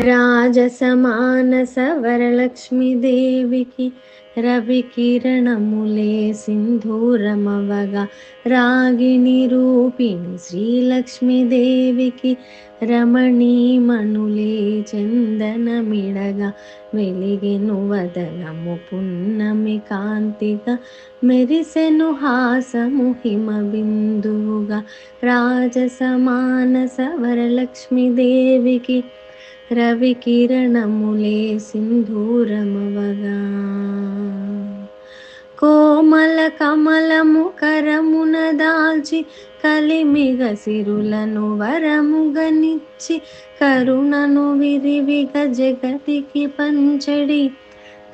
రాజసమానస వరలక్ష్మీదేవికి రవికిరణములే సింధూరమవగా రాగిణి రూపిణి శ్రీలక్ష్మీదేవికి రమణీమణులే చందనమిడగా వెలిగెను వదనము పున్నమి కాంతిగా మెరిసెను హాసము హిమ బిందువుగా రాజసమానస వరలక్ష్మీదేవికి రవికిరణములే సింధూరమవగా కోమల కమలము కరమున దాల్చి కలిమిగ సిరులను వరముగనిచ్చి కరుణను విరివిగ జగతికి పంచడి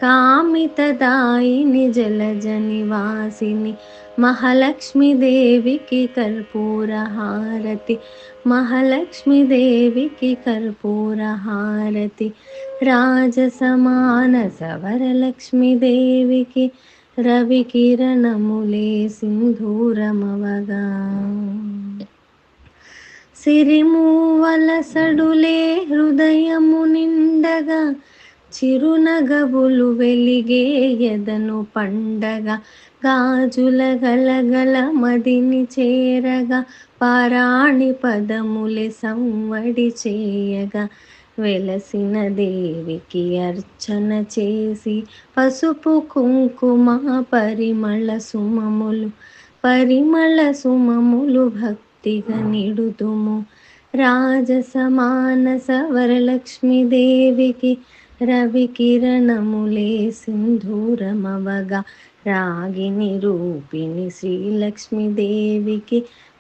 కామితదాయిని జలజ నివాసిని మహాలక్ష్మీదేవికి కర్పూర హారతి మహాలక్ష్మీదేవికి కర్పూర హారతి రాజసమానస వరలక్ష్మీదేవికి రవికిరణములే సింధూరమవగా సిరిమూవల సడులే హృదయము నిండగా చిరునగవులు వెలిగే ఎదను పండగ గాజుల గలగల మదిని చేరగా పారాణి పదములే సంవడి చేయగా వెలసిన దేవికి అర్చన చేసి పసుపు కుంకుమ పరిమళ సుమములు భక్తిగా నిడుతుము రాజసమానస వరలక్ష్మీదేవికి రవికిరణములే సింధూరమవగా రాగిణి రూపిణి శ్రీలక్ష్మీదేవికి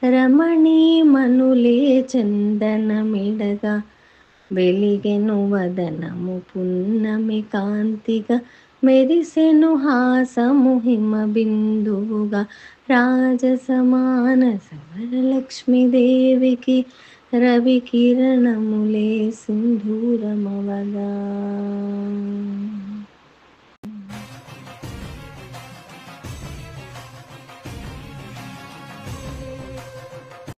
రమణీమణులే చందనమిడగా వెలిగెను వదనము పున్నమి కాంతిగా మెరిసెను హాసము హిమ బిందువుగా రాజసమానస వరలక్ష్మీదేవికి రవికిరణములే సింధూరమవగా.